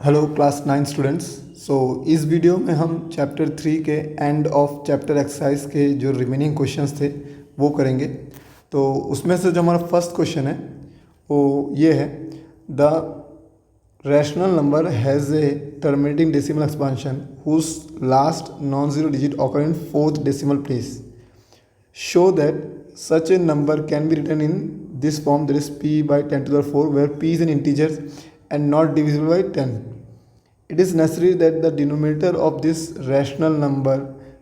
Hello class 9 students. इस video में हम चैप्टर 3 के एंड ऑफ चैप्टर एक्सरसाइज के जो रिमेनिंग क्वेश्चंस थे वो करेंगे। तो उसमें से जो हमारा फर्स्ट क्वेश्चन है वो ये है, the rational number has a terminating decimal expansion whose last non zero digit occur in fourth decimal place. Show that such a number can be written in this form, that is p by 10 to the 4, where p is an integer and not divisible by 10. It is necessary that the denominator of this rational number,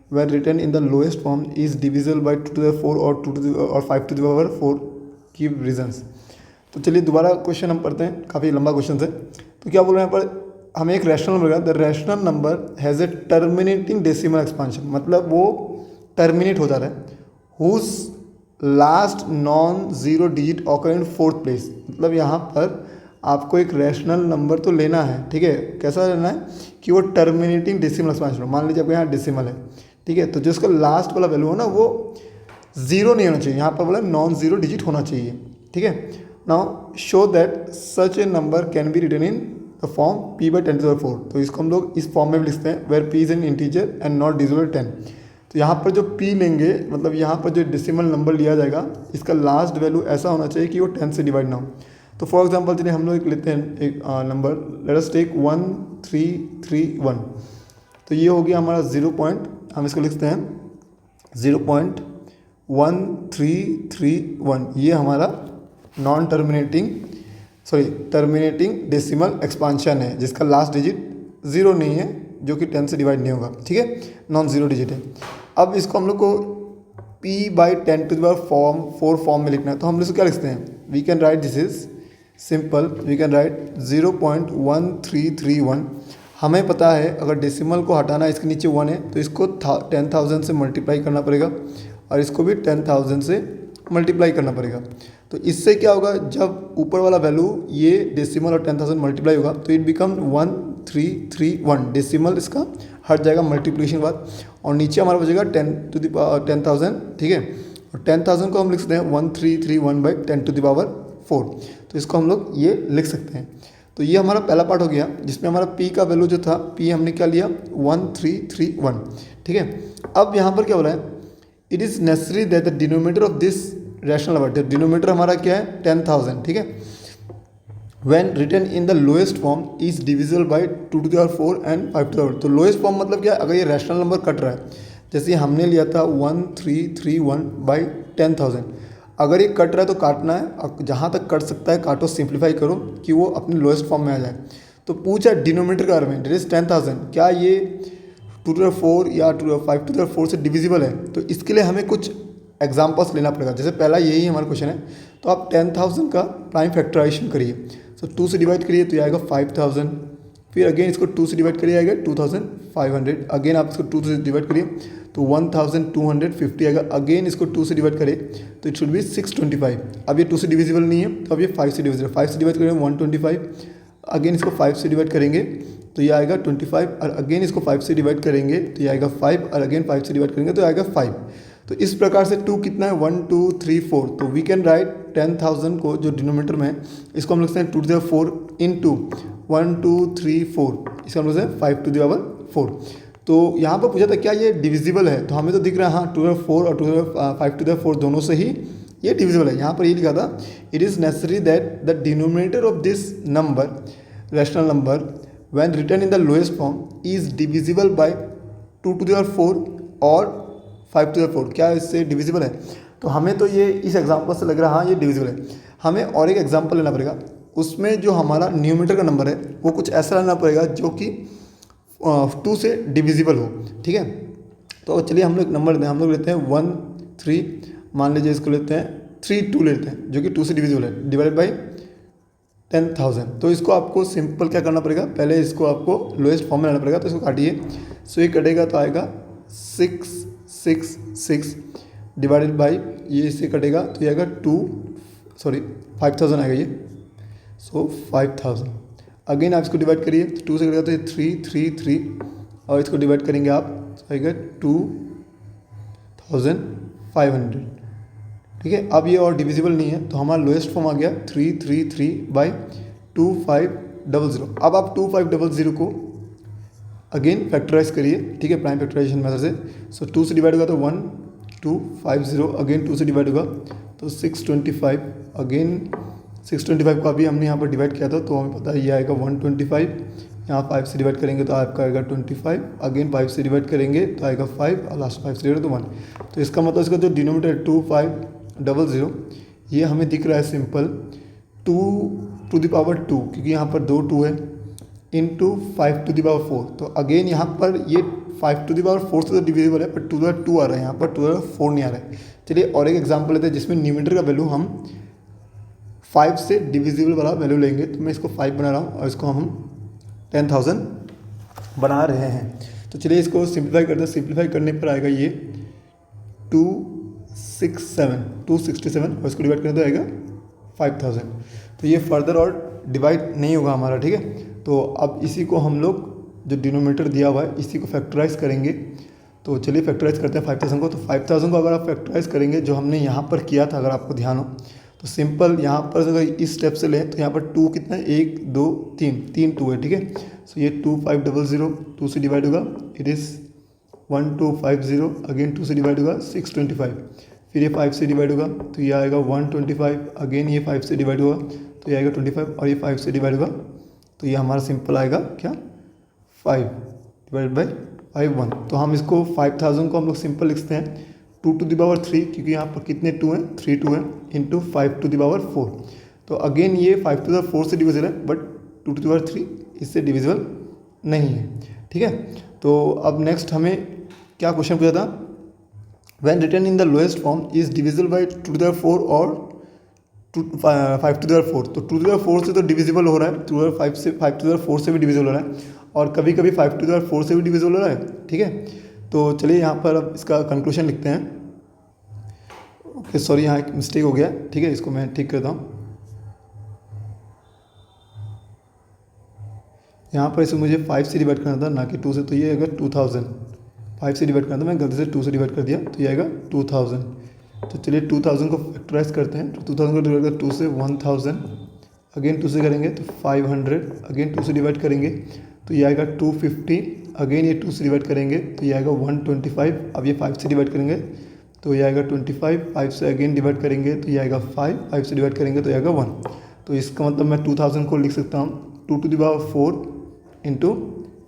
when written in the lowest form, is divisible by 2 to the 4 or 5 to the power 4. Give reasons. तो चलिए दोबारा question हम पढ़ते हैं, काफ़ी लंबा question है। तो क्या बोल रहे हैं यहाँ पर, हमें एक रैशनल नंबर का, the rational number has a terminating decimal expansion, मतलब वो टर्मिनेट हो जा रहा है, whose last non zero digit occur in fourth place. मतलब यहाँ पर आपको एक रैशनल नंबर तो लेना है, ठीक है। कैसा लेना है कि वो टर्मिनेटिंग डेसिमल एक्सपांशन हो। मान लीजिए आपको यहाँ डेसिमल है, ठीक है, तो जो इसका लास्ट वाला वैल्यू हो ना वो जीरो नहीं होना चाहिए, यहाँ पर बोला नॉन जीरो डिजिट होना चाहिए, ठीक है। Now show that such a number can be written in the form p by 10 to the 4। तो इसको हम लोग इस फॉर्म में भी लिखते हैं, where p is an integer and not divisible 10। तो यहाँ पर जो p लेंगे, मतलब यहाँ पर जो डेसिमल नंबर लिया जाएगा, इसका लास्ट वैल्यू ऐसा होना चाहिए कि वो 10 से डिवाइड ना हो। तो फॉर एग्जांपल चलिए हम लोग एक लेते हैं एक नंबर, लेट अस टेक 1331। तो ये हो गया हमारा 0 पॉइंट, हम इसको लिखते हैं 0.1331। ये हमारा नॉन टर्मिनेटिंग डेसिमल एक्सपांशन है, जिसका लास्ट डिजिट 0 नहीं है, जो कि 10 से डिवाइड नहीं होगा, ठीक है, नॉन जीरो डिजिट है। अब इसको हम लोग को p by 10 to the power 4 form में लिखना है। तो हम इसको क्या लिखते हैं, we can write, this is simple, we can write 0.1331। हमें पता है अगर डेसिमल को हटाना है, इसके नीचे 1 है, तो इसको 10,000 से मल्टीप्लाई करना पड़ेगा और इसको भी 10,000 से मल्टीप्लाई करना पड़ेगा। तो इससे क्या होगा, जब ऊपर वाला वैल्यू ये डेसिमल और 10,000 मल्टीप्लाई होगा तो इट बिकम 1331। डेसिमल इसका हट जाएगा मल्टीप्लिकेशन बाद, और नीचे हमारा बचेगा 10,000, ठीक है। और 10,000 को हम लिख सकते हैं 1331 by 10 to the power 4। तो इसको हम लोग ये लिख सकते हैं। तो ये हमारा पहला पार्ट हो गया, जिसमें हमारा p का वैल्यू जो था, p हमने क्या लिया 1331, ठीक है। अब यहाँ पर क्या हो रहा है, it is necessary that the denominator of this rational number, denominator हमारा क्या है 10,000, ठीक है, when written in the lowest form is divisible by 2 to the power 4 and 5 to the power। तो लोएस्ट फॉर्म मतलब क्या है, अगर ये रैशनल नंबर कट रहा है, जैसे हमने लिया था 1331 by 10,000, अगर ये कट रहा है तो काटना है, और जहाँ तक कट सकता है काटो, सिंप्लीफाई करो कि वो अपने लोएस्ट फॉर्म में आ जाए। तो पूछा डिनोमिनेटर के बारे में, डेट इज 10,000, क्या ये 2 to the 4 या 5 to the 4 से डिविजिबल है। तो इसके लिए हमें कुछ एग्जाम्पल्स लेना पड़ेगा। जैसे पहला यही हमारा क्वेश्चन है, तो आप 10,000 का प्राइम फैक्टराइजेशन करिए। तो 2 से डिवाइड करिए तो ये आएगा 5,000, फिर अगेन इसको 2 से डिवाइड करिए आएगा 2,500, अगेन आप इसको 2 से डिवाइड करिए तो 1,250 आएगा, अगेन इसको 2 से डिवाइड करें तो इट शुड बी 625। अब ये 2 से डिविजिबल नहीं है, तो अब ये 5 से डिविजिबल, 5 से डिवाइड करेंगे 125, अगेन इसको 5 से डिवाइड करेंगे तो ये आएगा 25, और अगेन इसको 5 से डिवाइड करेंगे तो ये आएगा 5, और अगेन 5 से डिवाइड करेंगे तो आएगा 5। तो इस प्रकार से 2 कितना है 1 2 3 4। तो वी कैन राइट 10,000 को जो डिनोमिनेटर में है, इसको हम लिखते हैं 2 to the 4 into 1 2 3 4, इसका हम लिखते हैं 5 to the power 4। तो यहाँ पर पूछा था क्या ये डिविजिबल है, तो हमें तो दिख रहा है हाँ 2 to the 4 और 5 to the 4 दोनों से ही ये डिविजिबल है। यहाँ पर ये लिखा था, it is necessary that the denominator of this number, rational number, when written in the lowest form is divisible by 2 to the power 4 और 5 to the 4। क्या इससे डिविजिबल है। तो हमें तो ये इस एग्जांपल से लग रहा है हाँ ये डिविजिबल है। हमें और एक एग्जांपल लेना पड़ेगा, उसमें जो हमारा न्यूमरेटर का नंबर है वो कुछ ऐसा लेना पड़ेगा जो कि 2 से डिविजिबल हो, ठीक है। तो चलिए हम लोग एक नंबर लेते हैं, हम लोग लेते हैं 1 3, मान लीजिए इसको लेते हैं 3 2 लेते हैं, जो कि 2 से डिविजिबल है, डिवाइड बाई 10,000। तो इसको आपको सिंपल क्या करना पड़ेगा, पहले इसको आपको लोएस्ट फॉर्म में लाना पड़ेगा। तो इसको काटिए, सो ये कटेगा तो आएगा 666 डिवाइडेड बाई, ये इससे कटेगा तो ये आएगा 5,000 आएगा ये, सो 5,000। अगेन आप इसको डिवाइड करिए, 2 से कटेगा तो ये 333, और इसको डिवाइड करेंगे आप तो आएगा 2,500, ठीक है। अब ये और डिविजिबल नहीं है, तो हमारा लोएस्ट फॉर्म आ गया 333 बाई 2500। 2500। अब आप 2500 को अगेन फैक्टराइज करिए, ठीक है, प्राइम फैक्टराइजेशन मेथड से। सो 2 से डिवाइड होगा तो 1250, अगेन 2 से डिवाइड होगा तो 625, अगेन 625 को अभी हमने यहाँ पर डिवाइड किया था तो हमें पता है ये आएगा 125, यहाँ 5 से डिवाइड करेंगे तो आपका आएगा 25, अगेन 5 से डिवाइड करेंगे तो आएगा 5 और लास्ट 5 से डिवाइड तो 1। तो इसका मतलब इसका जो डिनोमिनेटर 2500 ये हमें दिख रहा है सिंपल 2 टू द पावर 2, क्योंकि यहाँ पर 2 2 है, इंटू 5 टू द पावर 4। तो अगेन यहाँ पर ये 5 टू द पावर 4 से तो डिविजिबल है, पर 2 द 2 आ रहा है, यहाँ पर 2 द 4 नहीं आ रहा है। चलिए और एक एग्जाम्पल लेते हैं जिसमें न्यूमरेटर का वैल्यू हम 5 से डिविजिबल वाला वैल्यू लेंगे। तो मैं इसको 5 बना रहा हूँ और इसको हम 10,000 बना रहे हैं। तो चलिए इसको सिंप्लीफाई करते हैं। सिंप्लीफाई करने पर आएगा ये 267 और इसको डिवाइड करने तो आएगा 5000। तो ये फर्दर और डिवाइड नहीं होगा हमारा, ठीक है। तो अब इसी को हम लोग जो डिनोमिनेटर दिया हुआ है इसी को फैक्टराइज करेंगे। तो चलिए फैक्टराइज करते हैं 5000 को। तो 5000 को अगर आप फैक्टराइज करेंगे जो हमने यहाँ पर किया था, अगर आपको ध्यान हो तो सिंपल यहाँ पर अगर इस स्टेप से लें तो यहाँ पर 2 कितना है, 1 2 3 2 है, ठीक है। सो ये 2500 2 से डिवाइड होगा, इट इज़ 1250, अगेन 2 से डिवाइड होगा 625, फिर ये 5 से डिवाइड होगा तो ये आएगा 125, अगेन ये 5 से डिवाइड होगा तो ये आएगा 25 और ये 5 से डिवाइड होगा तो ये हमारा सिंपल आएगा क्या 5 डिवाइड बाई 1। तो हम इसको 5000 को हम लोग सिंपल लिखते हैं 2 टू द पावर 3, क्योंकि यहाँ पर कितने 2 हैं, 3 2 हैं, इंटू 5 टू द पावर 4। तो अगेन ये 5 टू द पावर 4 से डिविजिबल है, बट 2 टू द पावर 3 इससे डिविजिबल नहीं है, ठीक है। तो अब नेक्स्ट हमें क्या क्वेश्चन पूछा था, when written in the lowest form is divisible by 2 to the power 4 और 5 टू द पावर 4। तो 2 टू द पावर 4 से तो डिविजिबल हो रहा है, 2 टू द पावर 5 से 5 टू द पावर 4 से भी डिविजिबल हो रहा है, और कभी कभी 5 टू द पावर 4 से भी डिविजिबल हो रहा है, ठीक है। तो चलिए यहाँ पर अब इसका कंक्लूजन लिखते हैं। ओके सॉरी, यहाँ एक मिस्टेक हो गया, ठीक है, इसको मैं ठीक करता हूँ। यहाँ पर इसे मुझे 5 से डिवाइड करना था ना कि 2 से, तो ये आएगा 2000। 5 से डिवाइड करना था, मैं गलती से 2 से डिवाइड कर दिया तो ये आएगा 2000। तो चलिए 2000 को फैक्टराइज करते हैं। तो 2000 को डिवाइड कर 2 से 1000, अगेन 2 से करेंगे तो 500, अगेन 2 से डिवाइड करेंगे तो ये आएगा 250, अगेन ये 2 से डिवाइड करेंगे तो ये आएगा 125। अब ये 5 से डिवाइड करेंगे तो ये आएगा 25, 5 से अगेन डिवाइड करेंगे तो ये आएगा 5 से डिवाइड करेंगे तो ये आएगा 1। तो इसका मतलब मैं 2000 को लिख सकता हूँ 2 to the power 4 into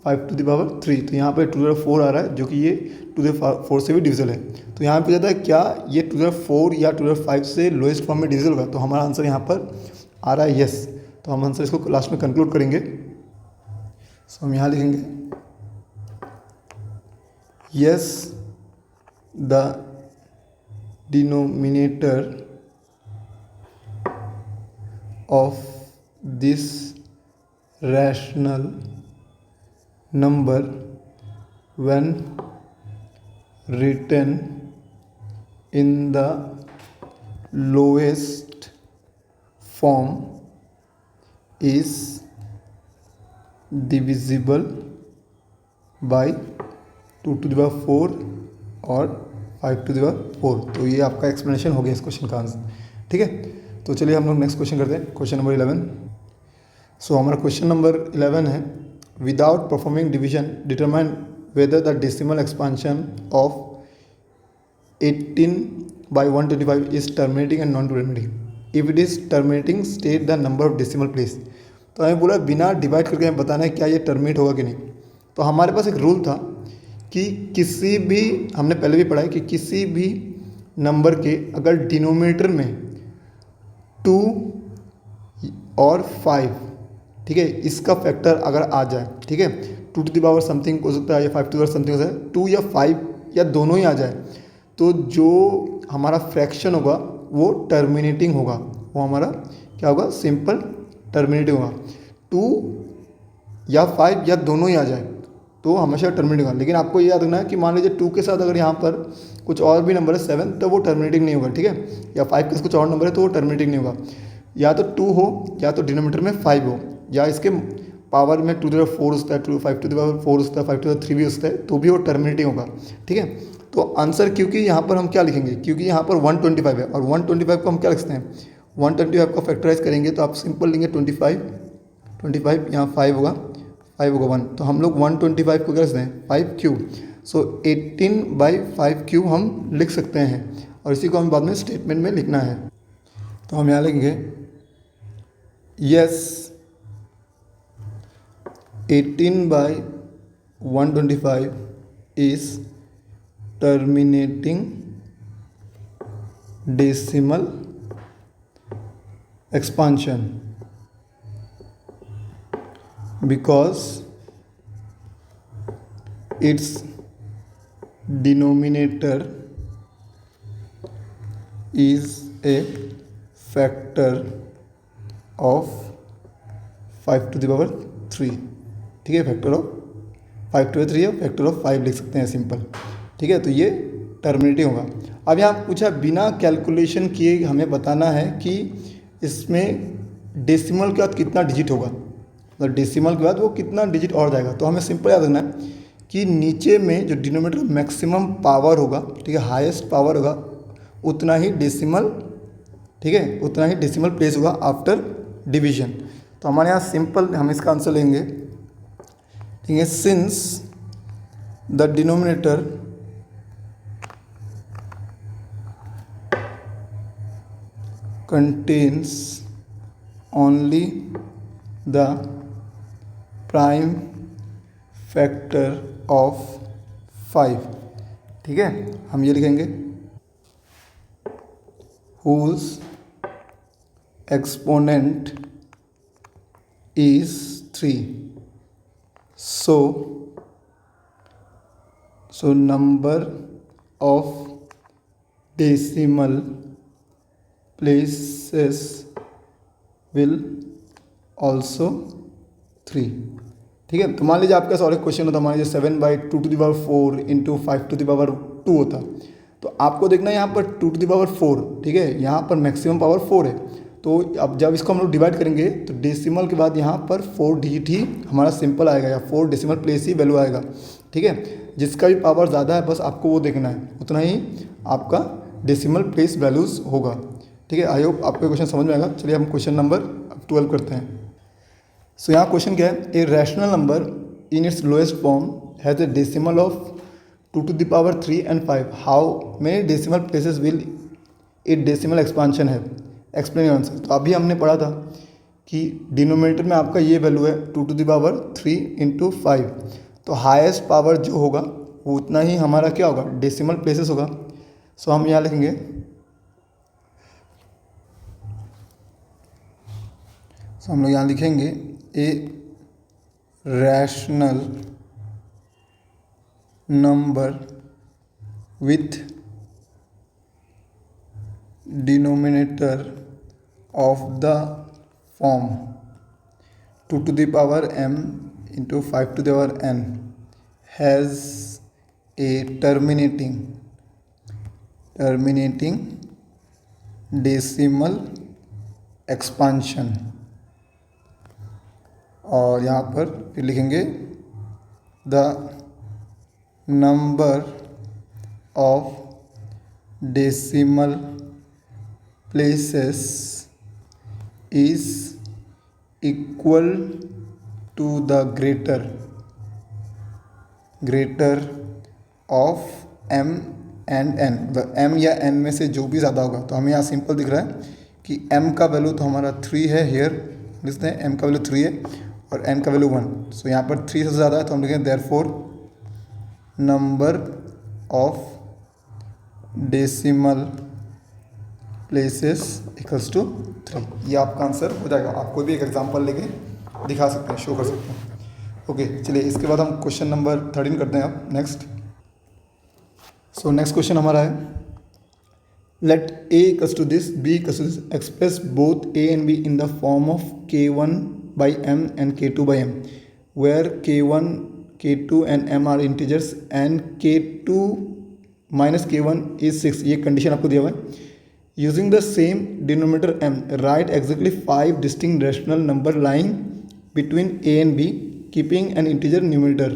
5 to the power 3। तो यहाँ पर 2 टू द पावर 4 आ रहा है, जो कि ये 2 टू द पावर 4 से भी डिविजिबल है। तो यहाँ पे जाता है क्या ये 2 टू द पावर 4 या 2 टू द पावर 5 से लोएस्ट फॉर्म में डिविजिबल होगा। तो हमारा आंसर यहाँ पर आ रहा है यस। तो हम आंसर इसको लास्ट में कंक्लूड करेंगे। सो हम यहाँ लिखेंगे yes the denominator of this rational number when written in the lowest form is divisible by 2 to the power 4 और 5 टू द पावर 4। तो ये आपका एक्सप्लेनेशन हो गया इस क्वेश्चन का आंसर, ठीक है। तो चलिए हम लोग नेक्स्ट क्वेश्चन करते हैं, क्वेश्चन नंबर 11। सो हमारा क्वेश्चन नंबर 11 है, without performing division determine whether the decimal expansion of 18/125 is terminating and non terminating. If it is terminating state the number of decimal place. तो हमें बोला बिना डिवाइड करके हमें बताना है क्या ये टर्मिनेट होगा कि नहीं। तो हमारे पास एक रूल था कि किसी भी, हमने पहले भी पढ़ा है कि किसी भी नंबर के अगर डिनोमिनेटर में 2 और 5, ठीक है, इसका फैक्टर अगर आ जाए, ठीक है, 2 टू द पावर समथिंग हो सकता है या 5 टू द पावर समथिंग हो सकता है, 2 या 5 या दोनों ही आ जाए, तो जो हमारा फ्रैक्शन होगा वो टर्मिनेटिंग होगा, वो हमारा क्या होगा, सिंपल टर्मिनेटिंग होगा। 2 या 5 या दोनों ही आ जाए तो हमेशा टर्मिनेटिंग होगा। लेकिन आपको ये याद रखना है कि मान लीजिए 2 के साथ अगर यहाँ पर कुछ और भी नंबर है 7, तो वो टर्मिनेटिंग नहीं होगा, ठीक है, या 5 के साथ कुछ और नंबर है तो वो टर्मिनेटिंग नहीं होगा। या तो 2 हो, या तो डिनोमिनेटर में 5 हो, या इसके पावर में 2 टू द पावर 4 होता है, 5 टू द पावर 4 होता है, 5 टू द पावर 3 भी होता है, तो भी वो टर्मिनेटिंग होगा, ठीक है। तो आंसर, क्योंकि यहाँ पर हम क्या लिखेंगे, क्योंकि यहाँ पर 125 है और 125 को हम क्या लिख सकते हैं, 125 को फैक्टराइज करेंगे तो आप सिंपल लेंगे 25 25, यहाँ 5 होगा, 5 होगा 1, तो हम लोग 125 को क्या लिखते हैं 5 क्यूब। सो 18/5 क्यूब हम लिख सकते हैं और इसी को हमें बाद में स्टेटमेंट में लिखना है। तो हम यहाँ लिखेंगे yes 18/125 is terminating decimal expansion because its denominator is a factor of 5⁻3। ठीक है, फैक्टर ऑफ 5⁻3 है, फैक्टर ऑफ 5 लिख सकते हैं सिंपल। ठीक है, तो ये टर्मिनेटिंग होगा। अब यहाँ पूछा बिना कैलकुलेशन किए हमें बताना है कि इसमें डेसिमल के बाद कितना डिजिट होगा, मतलब डेसिमल के बाद वो कितना डिजिट और जाएगा। तो हमें सिंपल याद रखना है कि नीचे में जो डिनोमिनेटर मैक्सिमम पावर होगा, ठीक है, हाईएस्ट पावर होगा, उतना ही डेसिमल, ठीक है, उतना ही डेसिमल प्लेस होगा आफ्टर डिवीजन। तो हमारे यहाँ सिंपल हम इसका आंसर लेंगे, ठीक है, since the denominator contains only the prime factor of 5, ठीक है, हम ये लिखेंगे whose exponent is 3, so number of decimal places will also 3। ठीक है, तो मान लीजिए आपके पास और एक क्वेश्चन होता, मान लीजिए 7/2⁴ इंटू 5⁻2, होता, तो आपको देखना है यहाँ पर 2⁴, ठीक है, यहाँ पर मैक्सिमम पावर 4 है। तो अब जब इसको हम लोग डिवाइड करेंगे तो डेसिमल के बाद यहाँ पर 4 डिजिट ही हमारा सिंपल आएगा, या 4 डेसिमल प्लेस ही वैल्यू आएगा। ठीक है, जिसका भी पावर ज़्यादा है बस आपको वो देखना है, उतना ही आपका डेसिमल प्लेस वैल्यूज़ होगा। ठीक है, आई होप आपको क्वेश्चन समझ में आएगा। चलिए हम क्वेश्चन नंबर 12 करते हैं। सो यहाँ क्वेश्चन क्या है, a rational number in its lowest form has a decimal of 2⁻3 and 5, how many decimal places will it decimal expansion है, एक्सप्लेन योर आंसर। तो अभी हमने पढ़ा था कि डिनोमिनेटर में आपका ये वैल्यू है 2⁻3 इंटू 5, तो हाईएस्ट पावर जो होगा वो उतना ही हमारा क्या होगा, डेसिमल प्लेसेस होगा। सो हम यहाँ लिखेंगे, सो हम लोग यहाँ लिखेंगे a rational number with denominator of the form 2⁻m into 5⁻n has a terminating decimal expansion, और यहाँ पर फिर लिखेंगे the number of decimal places is equal to the greater of m and n, मतलब m या n में से जो भी ज़्यादा होगा। तो हमें यहाँ सिंपल दिख रहा है कि m का वैल्यू तो हमारा 3 है, हेयर लिखते हैं m का वैल्यू 3 है और n का वैल्यू 1। सो यहाँ पर 3 से ज़्यादा है तो हम लिखेंगे therefore number of decimal places equals to 3। ये आपका आंसर हो जाएगा। आप कोई भी एक एग्जांपल लेके दिखा सकते हैं, शो कर सकते हैं। ओके, चलिए इसके बाद हम क्वेश्चन नंबर 13 करते हैं अब नेक्स्ट। सो नेक्स्ट क्वेश्चन हमारा है, let a equals to this, b equals to this, express both a and b in the form of k1/m and k2/m, where k1, k2 and m are integers and k2 minus k1 is 6। ये condition आपको दिया हुआ है। Using the same denominator m, write exactly 5 distinct rational number lying between a and b, keeping an integer numerator.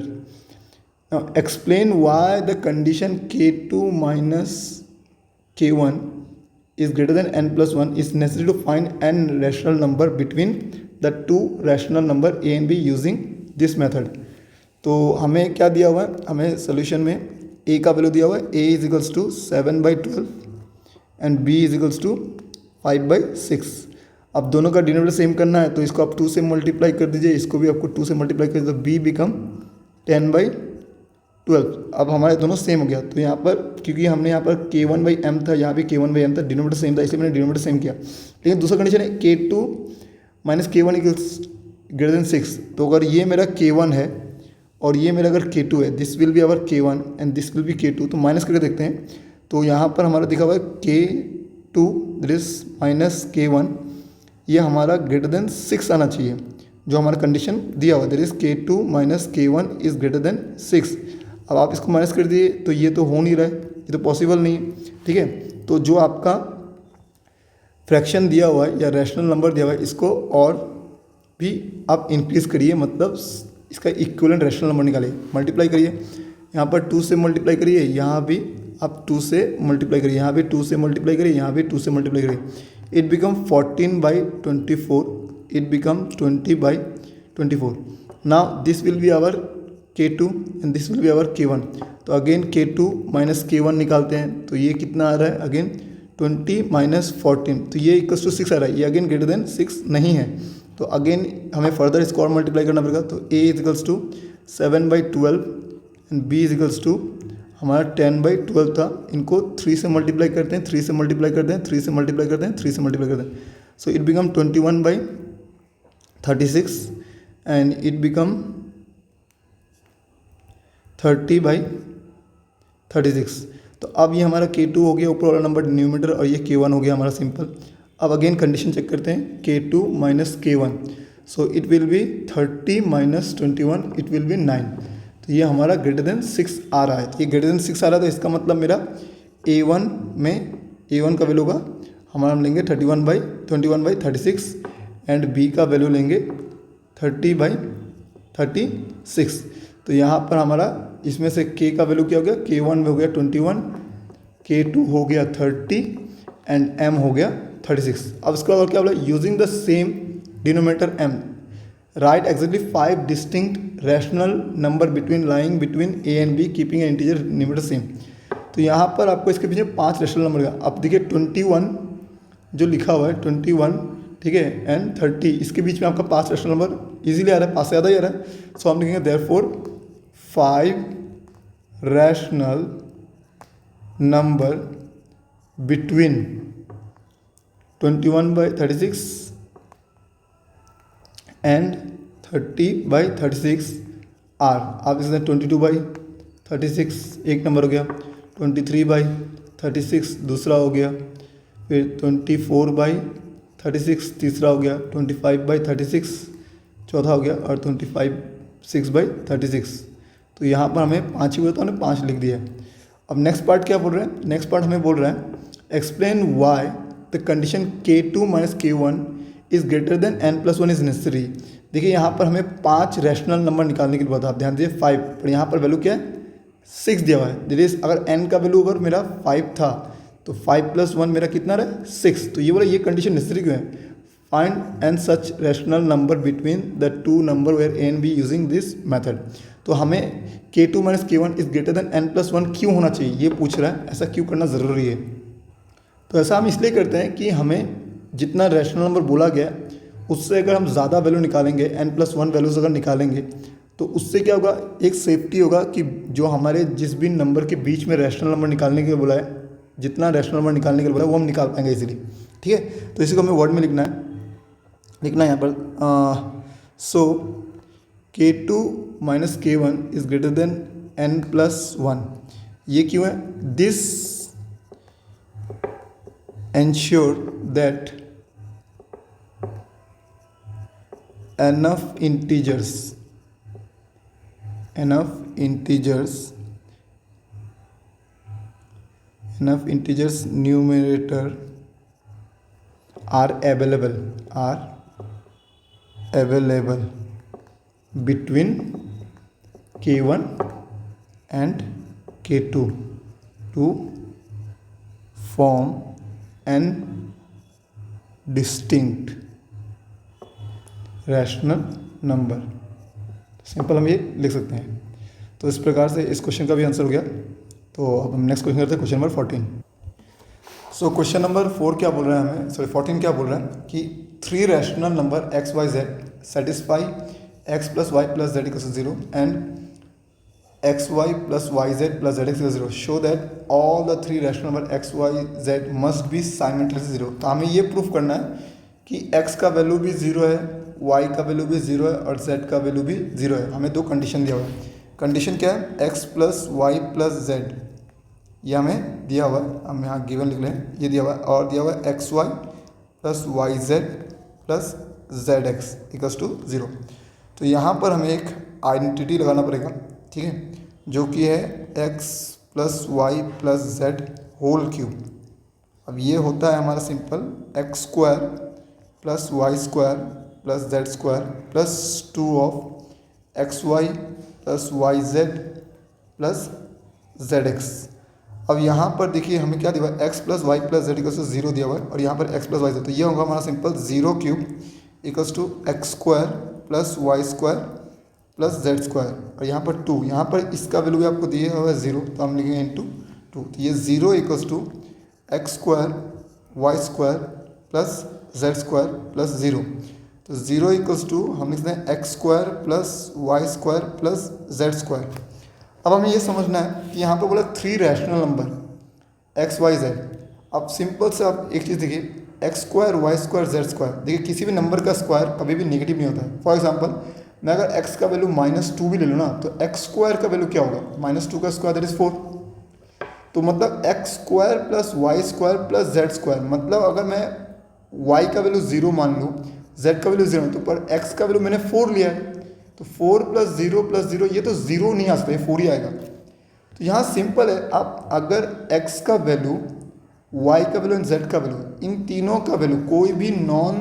Now explain why the condition k2 minus k1 is greater than n plus 1 is necessary to find n rational number between the two rational number A and be using this method. तो हमें क्या दिया हुआ है, हमें solution में ए का value दिया हुआ है, a is equals to 7/12 and b is equals to 5/6। अब दोनों का डिनोमिनेटर सेम करना है तो इसको आप 2 से मल्टीप्लाई कर दीजिए, इसको भी आपको 2 से मल्टीप्लाई कर दीजिए, तो बी बिकम 10/12। अब हमारे दोनों सेम हो गया। तो यहाँ पर क्योंकि हमने यहाँ पर k1/m था, यहाँ भी k1/m था, डिनोमिनेटर सेम था, इसलिए मैंने डिनोमिनेटर सेम किया। लेकिन दूसरा कंडीशन है k2 minus k1 equals greater than 6। तो अगर ये मेरा k1 है और ये मेरा अगर k2 है, this will be our k1 and this will B k2, तो माइनस करके देखते हैं। तो यहाँ पर हमारा दिखा हुआ है k2 दिस माइनस k1, ये हमारा ग्रेटर देन 6 आना चाहिए, जो हमारा कंडीशन दिया हुआ, there is k2 minus k1 is greater than 6। अब आप इसको माइनस कर दिए तो ये तो हो नहीं रहा है, ये तो पॉसिबल नहीं है, ठीक है। तो जो आपका फ्रैक्शन दिया हुआ है या रैशनल नंबर दिया हुआ है, इसको और भी आप इंक्रीज़ करिए, मतलब इसका इक्विवेलेंट रैशनल नंबर निकालिए, मल्टीप्लाई करिए। यहाँ पर 2 से मल्टीप्लाई करिए, यहाँ भी आप 2 से मल्टीप्लाई करिए, यहाँ भी 2 से मल्टीप्लाई करिए, यहाँ भी 2 से मल्टीप्लाई करिए। It become 14/24, it become 20/24। Now this will be our k2 and this will be our k1। तो अगेन k2 माइनस k1 निकालते हैं, तो ये कितना आ रहा है, अगेन 20 माइनस 14, तो ये इक्वल्स टू 6 आ रहा है, ये अगेन ग्रेटर देन 6 नहीं है। तो अगेन हमें फर्दर इसको और मल्टीप्लाई करना पड़ेगा। तो a is equals to 7/12 and b is equals to हमारा 10/12 था, इनको 3 से मल्टीप्लाई करते हैं, 3 से मल्टीप्लाई करते हैं, 3 से मल्टीप्लाई करते हैं, 3 से मल्टीप्लाई करते हैं। So it become 21/36 and it become 30/36। तो अब ये हमारा k2 हो गया ऊपर वाला नंबर न्यूमरेटर, और ये k1 हो गया हमारा सिंपल। अब अगेन कंडीशन चेक करते हैं, k2 minus k1, so it will be 30 minus 21, it will be 9। तो ये हमारा ग्रेटर देन 6 आ रहा है, ये ग्रेटर देन 6 आ रहा है, तो इसका मतलब मेरा a1 में a1 का वैल्यू होगा हमारा, हम लेंगे 21/36 एंड b का वैल्यू लेंगे 30/36। तो यहाँ पर हमारा इसमें से k का वैल्यू क्या हो गया, k1 हो गया 21, k2 हो गया 30 एंड m हो गया 36। अब इसके बाद क्या बोला, using the same denominator m right exactly 5 distinct rational number between lying between a and b keeping an integer denominator same. तो यहाँ पर आपको इसके पीछे 5 रैशनल नंबर का, अब देखिए 21 जो लिखा हुआ है 21, ठीक है, एंड 30, इसके बीच में आपका 5 रैशनल नंबर इजीली आ रहा है, 5 से ज़्यादा ही आ रहा है। सो हम लिखेंगे therefore 5 rational number between 21/36 and 30/36 are. आप इसमें 22/36 एक नंबर हो गया, 23/36 दूसरा हो गया, फिर 24/36 तीसरा हो गया, 25/36 चौथा हो गया, और 25/6/36। तो यहाँ पर हमें 5 ही हुआ तो हमने 5 लिख दिया। अब नेक्स्ट पार्ट क्या बोल रहे हैं, नेक्स्ट पार्ट हमें बोल रहा है explain why the condition k2 minus k1 is greater then n+1 is necessary. देखिए यहाँ पर हमें 5 रैशनल नंबर निकालने के लिए बोला था, आप ध्यान दीजिए 5, पर यहाँ पर वैल्यू क्या है 6 दिया हुआ है। दैट अगर n का वैल्यू अगर मेरा 5 था तो 5 + 1 मेरा कितना रहा, 6। तो ये बोला ये कंडीशन नेसेसरी क्यों है, find an such rational number between the two number where a and b using this method. तो हमें k2 minus k1 is greater then n+1 क्यों होना चाहिए, ये पूछ रहा है, ऐसा क्यों करना ज़रूरी है। तो ऐसा हम इसलिए करते हैं कि हमें जितना रैशनल नंबर बोला गया उससे अगर हम ज़्यादा वैल्यू निकालेंगे, n+1 वैल्यूज़ अगर निकालेंगे, तो उससे क्या होगा, एक सेफ्टी होगा कि जो हमारे जिस भी नंबर के बीच में रैशनल नंबर निकालने के लिए बोला है, जितना रैशनल नंबर निकालने के लिए बोला है वो हम निकाल पाएंगे इजीली, ठीक है। तो इसी को हमें वर्ड में लिखना है यहाँ पर। सो k2 minus k1 is greater then n+1। ये क्यों है, this ensure that enough integers numerator are available between k1 and k2 to form an distinct rational number. Simple हम ये लिख सकते हैं। तो इस प्रकार से इस क्वेश्चन का भी आंसर हो गया। तो अब हम नेक्स्ट क्वेश्चन करते हैं, question number 14। So question number 4 क्या बोल रहा है हमें, सॉरी 14 क्या बोल रहा है कि 3 rational number X Y Z satisfy X plus Y plus Z equal to 0 and X Y plus Y Z plus Z equal to 0 show that all the 3 rational number X Y Z must be simultaneously 0। तो हमें ये proof करना है कि x का value भी 0 है, y का वैल्यू भी 0 है और z का वैल्यू भी 0 है। हमें 2 कंडीशन दिया हुआ है। कंडीशन क्या है, x plus Y plus Z, ये हमें दिया हुआ है, हम यहाँ गिवन लिख लें, ये दिया हुआ है। और दिया हुआ है X Y plus Y Z plus Z X equals to 0। तो यहाँ पर हमें एक आइडेंटिटी लगाना पड़ेगा, ठीक है, जो कि है x plus Y plus Z whole cube. अब ये होता है हमारा simple X square plus Y square plus Z square plus 2 of X Y plus Y Z plus Z X. अब यहाँ पर देखिए हमें क्या दिया हुआ है, X plus Y plus Z equals to 0 दिया हुआ है और यहाँ पर एक्स प्लस वाई जेड, तो ये होगा हमारा simple 0 cube equals to X square plus Y square plus Z square और यहाँ पर 2, यहाँ पर इसका वैल्यू भी आपको दिया हुआ है 0, तो हम लिखेंगे इंटू 2। तो ये 0 equals to X square Y square plus Z square plus 0। तो 0 इक्वल्स टू हम लिखते हैं X square plus Y square plus Z square. अब हमें ये समझना है कि यहाँ पर बोला 3 rational number X Y Z. अब सिंपल से आप एक चीज़ देखिए, X square Y square Z square, देखिए किसी भी नंबर का स्क्वायर कभी भी नेगेटिव नहीं होता है। फॉर एग्जांपल मैं अगर x का वैल्यू -2 भी ले लूँ ना, तो एक्स स्क्वायर का वैल्यू क्या होगा, -2 का स्क्वायर दैट इज 4। तो मतलब X square plus Y square plus Z square, मतलब अगर मैं y का वैल्यू 0 मान लूँ, z का वैल्यू 0, तो पर x का वैल्यू मैंने 4 लिया है, तो 4 प्लस 0 ये तो 0 नहीं आ सकता, ये 4 ही आएगा। तो यहाँ सिंपल है, आप अगर x का वैल्यू, y का वैल्यू एंड z का वैल्यू, इन तीनों का वैल्यू कोई भी नॉन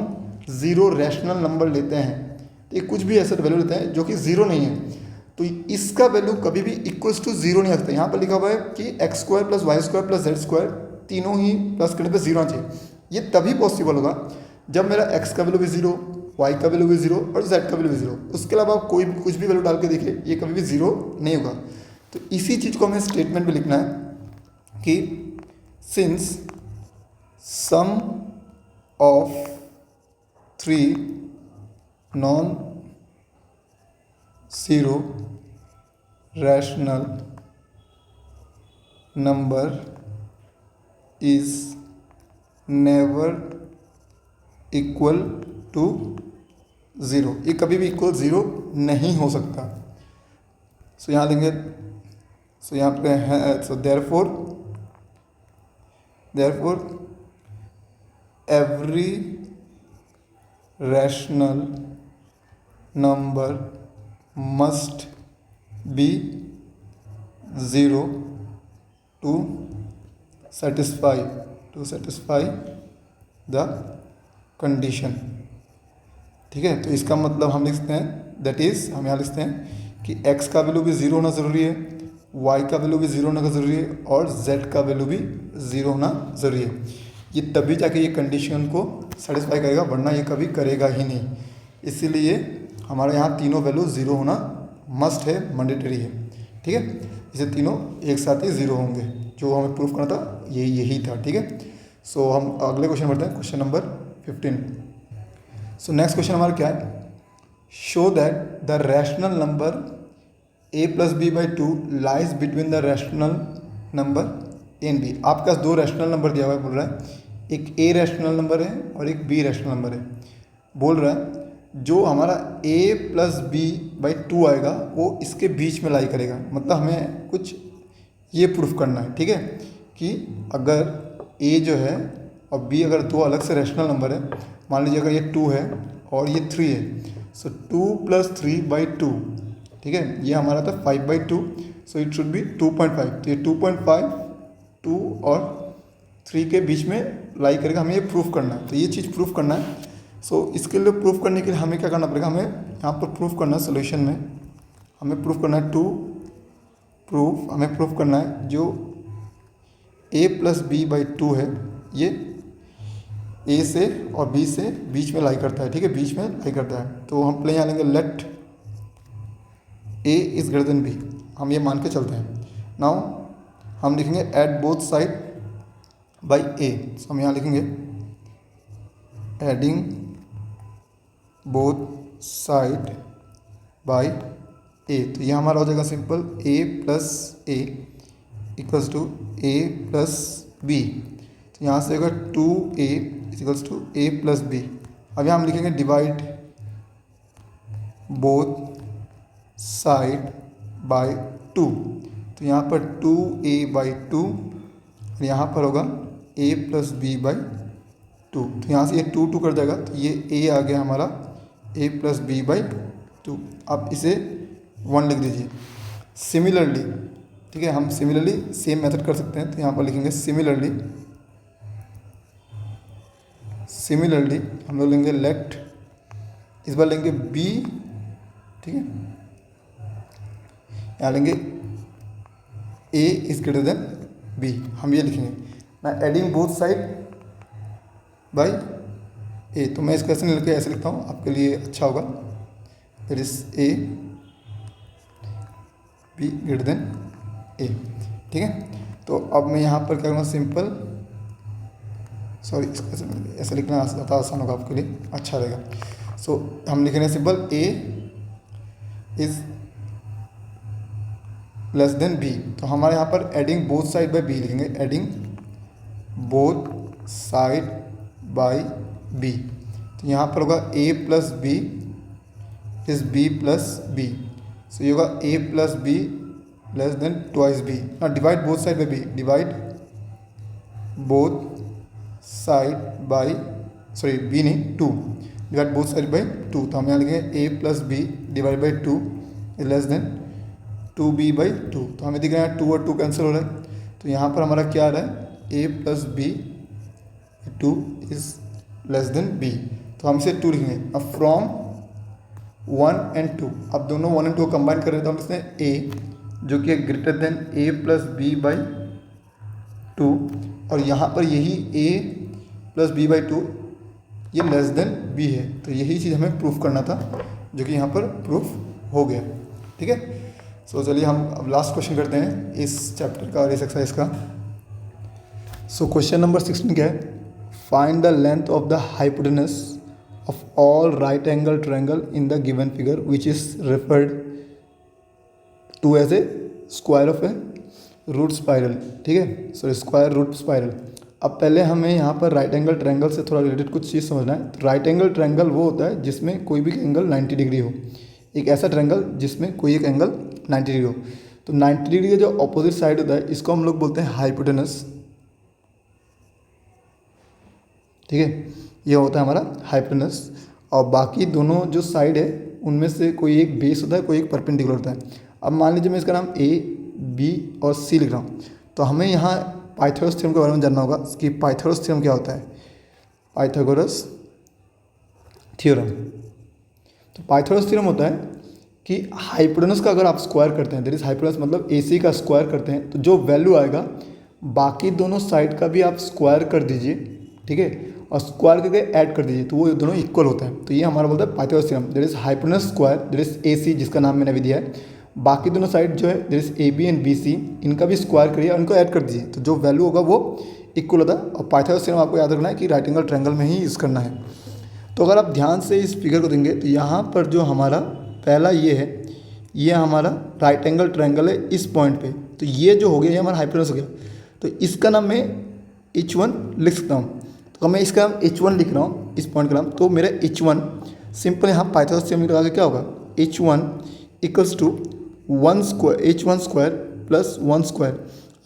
ज़ीरो रैशनल नंबर लेते हैं, तो ये कुछ भी ऐसा वैल्यू लेते हैं जो कि 0 नहीं है, तो इसका वैल्यू कभी भी इक्वल्स टू 0 नहीं आ सकता। यहाँ पर लिखा हुआ है कि X square plus Y square plus Z square तीनों ही प्लस करने पर 0 आना चाहिए। ये तभी पॉसिबल होगा जब मेरा x का वैल्यू भी 0, y का वैल्यू भी 0 और z का वैल्यू भी 0। उसके अलावा आप कोई कुछ भी वैल्यू डाल के देखिए, ये कभी भी 0 नहीं होगा। तो इसी चीज़ को हमें स्टेटमेंट में लिखना है कि since sum of 3 non zero rational number is never equal to 0। ये कभी भी इक्वल 0 नहीं हो सकता। सो यहाँ देंगे, सो यहाँ पे है, so therefore every rational number must be 0 to satisfy the condition. ठीक है, तो इसका मतलब हम लिखते हैं, दैट इज़ हम यहाँ लिखते हैं कि x का वैल्यू भी 0 होना ज़रूरी है, y का वैल्यू भी 0 होना ज़रूरी है और z का वैल्यू भी 0 होना ज़रूरी है। ये तभी जाके ये कंडीशन को सेटिस्फाई करेगा, वरना ये कभी करेगा ही नहीं। इसीलिए हमारे यहाँ तीनों वैल्यू 0 होना मस्ट है, मैंडेटरी है। ठीक है, इसे तीनों एक साथ ही 0 होंगे, जो हमें प्रूफ करना था यही था। ठीक है, सो हम अगले क्वेश्चन बढ़ते हैं, question number 15। So next question हमारा क्या है, show that the rational number a plus B by 2 lies between the rational number a and b। आपके पास 2 रैशनल नंबर दिया हुआ है, बोल रहा है एक a रैशनल नंबर है और एक b रैशनल नंबर है। बोल रहा है जो हमारा a प्लस बी बाई 2 आएगा वो इसके बीच में लाई करेगा। मतलब हमें कुछ ये प्रूफ करना है, ठीक है, कि अगर a जो है और b अगर 2 अलग से रैशनल नंबर है, मान लीजिए अगर ये 2 है और ये 3 है, सो 2 प्लस 3 बाई 2, ठीक है, ये हमारा था 5 by 2, so it should be 2.5। तो ये 2.5 2 और 3 के बीच में लाई करेगा, हमें ये प्रूफ करना है। तो ये चीज़ प्रूफ करना है। सो इसके लिए प्रूफ करने के लिए हमें क्या करना पड़ेगा, हमें यहाँ पर प्रूफ करना है, सोल्यूशन में हमें प्रूफ करना है हमें प्रूफ करना है जो a प्लस बी बाई 2 है, ये ए से और बी से बीच में लाई करता है, ठीक है, बीच में लाई करता है। तो हम पहले यहाँ लेंगे let A is greater than B, हम ये मान के चलते हैं। नाउ हम लिखेंगे add both side by A, हम यहाँ लिखेंगे adding both side by A. तो यह हमारा हो जाएगा simple A plus A equals to A plus B. तो यहाँ से होगा 2a equals to A plus B. अब यहाँ हम लिखेंगे डिवाइड बोथ साइड बाय 2। तो यहाँ पर 2a बाई 2 और यहाँ पर होगा a प्लस बी बाई 2। तो यहाँ से ये 2 कट जाएगा, तो ये a आ गया हमारा a प्लस बी बाई 2। अब इसे 1 लिख दीजिए। सिमिलरली, ठीक है, हम सिमिलरली सेम मेथड कर सकते हैं। तो यहाँ पर लिखेंगे सिमिलरली हम लोग लेंगे लेट, इस बार लेंगे b, ठीक है, यहाँ लेंगे a is greater then b, हम ये लिखेंगे ना adding both side by a। तो मैं इसको ऐसे नहीं लिख के ऐसे लिखता हूँ, आपके लिए अच्छा होगा। That is a b greater than a, ठीक है। तो अब मैं यहाँ पर क्या करूँगा, सिंपल, सॉरी, इसको ऐसे लिखना ज़्यादा आसान होगा आपके लिए, अच्छा रहेगा। सो हम लिख रहे हैं simple a is less than b। तो हमारे यहाँ पर adding both side by b लिखेंगे, adding both side by b। तो यहाँ पर होगा a plus b is b plus b. So ये होगा a plus b less than twice b. ना divide both side by b, divide both side by, sorry b नहीं 2, divide both side by 2। तो हम यहाँ लिखेंगे a plus B divide by 2 is less than 2b by 2। तो हमें दिख रहा है 2 और 2 कैंसिल हो रहा है। तो यहाँ पर हमारा क्या आ रहा है, a plus B 2 is less than b। तो हम इसे 2 लिखेंगे। अब फ्रॉम 1 and 2, अब दोनों 1 and 2 को कंबाइन कर रहे हैं, तो हम इसमें a जो कि greater than a plus B by 2, और यहाँ पर यही a प्लस बी बाई 2 ये लेस देन b है। तो यही चीज़ हमें प्रूफ करना था, जो कि यहाँ पर प्रूफ हो गया, ठीक है। सो चलिए हम अब लास्ट क्वेश्चन करते हैं इस चैप्टर का और इस एक्सरसाइज का। सो क्वेश्चन नंबर 16 क्या है, find the length of the hypotenuse of all right angle triangle in the given figure which is referred to as a square of a root spiral, ठीक है, sorry square root spiral. अब पहले हमें यहाँ पर right angle triangle से थोड़ा related कुछ चीज़ समझना है। तो राइट एंगल ट्रायंगल वो होता है जिसमें कोई भी एंगल 90 डिग्री हो, एक ऐसा ट्रायंगल जिसमें कोई एक एंगल 90 डिग्री हो। तो 90 डिग्री का जो ऑपोजिट साइड होता है इसको हम लोग बोलते हैं हाइपोटेनस, ठीक है, ये होता है हमारा हाइपोटेनस। और बाकी दोनों जो साइड है उनमें से कोई एक बेस होता है, कोई एक परपेंडिकुलर होता है। अब मान लीजिए मैं इसका नाम a, b और c लिख रहा हूँ, तो हमें यहाँ पाइथागोरस थ्योरम के बारे में जानना होगा कि पाइथागोरस थ्योरम क्या होता है। पाइथागोरस थ्योरम, तो पाइथागोरस थ्योरम होता है कि हाइपोटेनस का अगर आप स्क्वायर करते हैं, दैट इज हाइपोटेनस मतलब AC का स्क्वायर करते हैं, तो जो वैल्यू आएगा बाकी दोनों साइड का भी आप स्क्वायर कर दीजिए, ठीक है, और स्क्वायर करके ऐड कर दीजिए, तो वो दोनों इक्वल होता है। तो ये हमारा बोलता है Pythagoras theorem, that is hypotenuse square that is AC, जिसका नाम मैंने अभी दिया है, बाकी दोनों साइड जो है that is AB and BC, इनका भी स्क्वायर करिए और इनको ऐड कर दीजिए, तो जो वैल्यू होगा वो इक्वल होता है। और पाइथागोरस थ्योरम आपको याद रखना है कि राइट एंगल ट्रायंगल में ही यूज़ करना है। तो अगर आप ध्यान से इस फिगर को देंगे तो यहाँ पर जो हमारा पहला ये है, ये हमारा राइट एंगल ट्रायंगल है इस पॉइंट पे, तो ये जो हो गया ये हमारा हाइपोटेनस हो गया। तो इसका नाम मैं H1 लिख सकता हूँ। तो मैं इसका नाम H1 लिख रहा हूँ, इस पॉइंट का नाम, तो मेरा H1 सिंपल यहाँ पाइथागोरस थ्योरम लगा के क्या होगा, H1 equals to 1 square H1 square plus 1 square.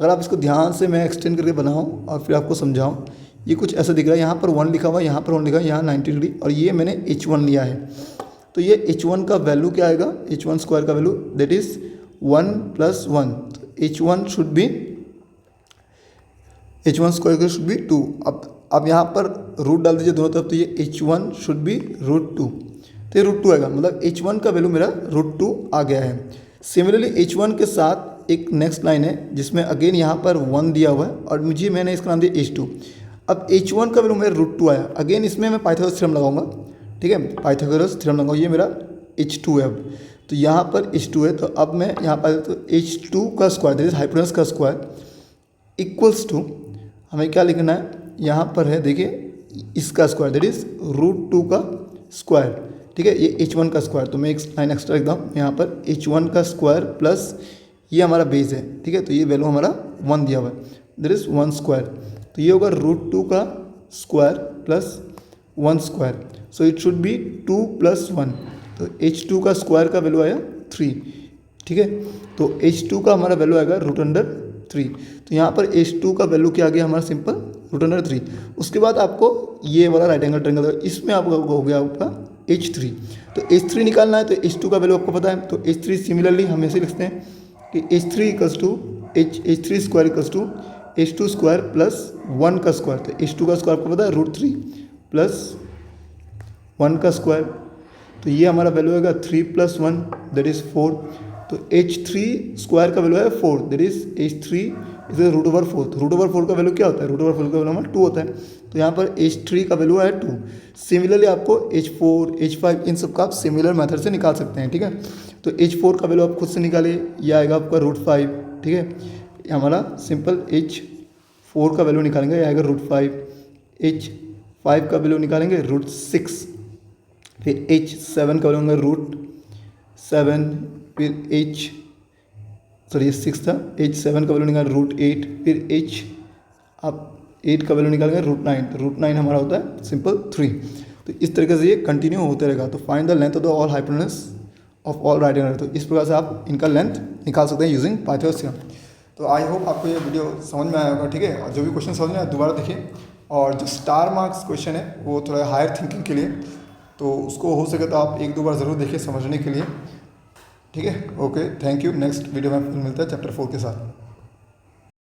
अगर आप इसको ध्यान से मैं एक्सटेंड करके बनाऊँ और फिर आपको समझाऊँ, ये कुछ ऐसा दिख रहा है, यहाँ पर 1 लिखा हुआ है, यहाँ पर 1 लिखा है, यहाँ 90 डिग्री, और ये मैंने H1 लिया है। तो ये H1 का वैल्यू क्या आएगा, H1 स्क्वायर का वैल्यू दैट इज 1 प्लस 1, तो H1 should be, H1 square का शुड बी 2। अब यहाँ पर रूट डाल दीजिए दोनों तरफ, तो ये H1 शुड बी √2, तो ये √2 आएगा, मतलब H1 का वैल्यू मेरा √2 आ गया है। सिमिलरली H1 के साथ एक नेक्स्ट लाइन है जिसमें अगेन यहाँ पर 1 दिया हुआ है और मैंने इसका नाम दिया H2। अब h1 का वैल्यू मेरा √2 आया। अगेन इसमें मैं पाइथागोरस थ्योरम लगाऊंगा, ठीक है, पाइथागोरस थ्योरम लगाऊंगा। ये मेरा h2 है, अब तो यहाँ पर h2 है, तो अब मैं यहाँ पर तो h2 का स्क्वायर दैट इज हाइपोटेनस का स्क्वायर इक्वल्स टू, हमें क्या लिखना है यहाँ पर है, देखिए इसका स्क्वायर दैट इज √2 का स्क्वायर, ठीक है, ये h1 का स्क्वायर। तो मैं एक लाइन एक्स्ट्रा लिखता हूँ यहाँ पर, h1 का स्क्वायर प्लस ये हमारा बेस है, ठीक है, तो ये वैल्यू हमारा 1 दिया हुआ है, दैट इज 1 स्क्वायर। तो ये होगा √2 का square plus 1 square, so it should be 2 + 1। तो h2 का स्क्वायर का वैल्यू आया 3, ठीक है, तो h2 का हमारा वैल्यू आएगा √3। तो यहाँ पर h2 का वैल्यू क्या आ गया हमारा, सिंपल √3। उसके बाद आपको ये वाला राइट एंगल ट्रायंगल, इसमें आपका हो गया आपका h3। तो h3 निकालना है, तो h2 का वैल्यू आपको पता है, तो h3 सिमिलरली हम ऐसे लिखते हैं कि h3 square equals to h2 square plus 1 का स्क्वायर। तो h2 का स्क्वायर आपको पता है √3 प्लस 1 का स्क्वायर, तो ये हमारा वैल्यू आएगा 3 + 1 दैट इज 4। तो h3 स्क्वायर का वैल्यू है 4, दैट इज h3 इज √4। तो √4 का वैल्यू क्या होता है, √4 का वैल्यू हमारा 2 होता है, तो यहाँ पर h3 का वैल्यू है 2। सिमिलरली आपको h4 h5 इन सब का आप सिमिलर मेथड से निकाल सकते हैं, ठीक है। तो h4 का वैल्यू आप खुद से निकालिए, ये आएगा आपका √5, ठीक है, ये हमारा सिंपल h4 का वैल्यू निकालेंगे, ये आएगा √5। h5 का वैल्यू निकालेंगे √6, फिर h7 का वैल्यू होगा √7, फिर ये 6 था, h7 का वैल्यू निकालेंगे √8, फिर आप 8 का वैल्यू निकालेंगे √9, तो √9 हमारा होता है सिंपल 3। तो इस तरीके से ये कंटिन्यू होते रहेगा। तो find the length of the all hypotenuse of all right angle, तो इस प्रकार से आप इनका लेंथ निकाल सकते हैं यूजिंग पाइथागोरस थ्योरम। तो आई होप आपको ये वीडियो समझ में आया होगा, ठीक है, और जो भी क्वेश्चन समझ में आया दोबारा देखिए, और जो स्टार मार्क्स क्वेश्चन है वो थोड़ा हायर थिंकिंग के लिए, तो उसको हो सके तो आप 1-2 बार ज़रूर देखिए समझने के लिए, ठीक है। Okay, thank you. Next video में फिर मिलता है चैप्टर 4 के साथ।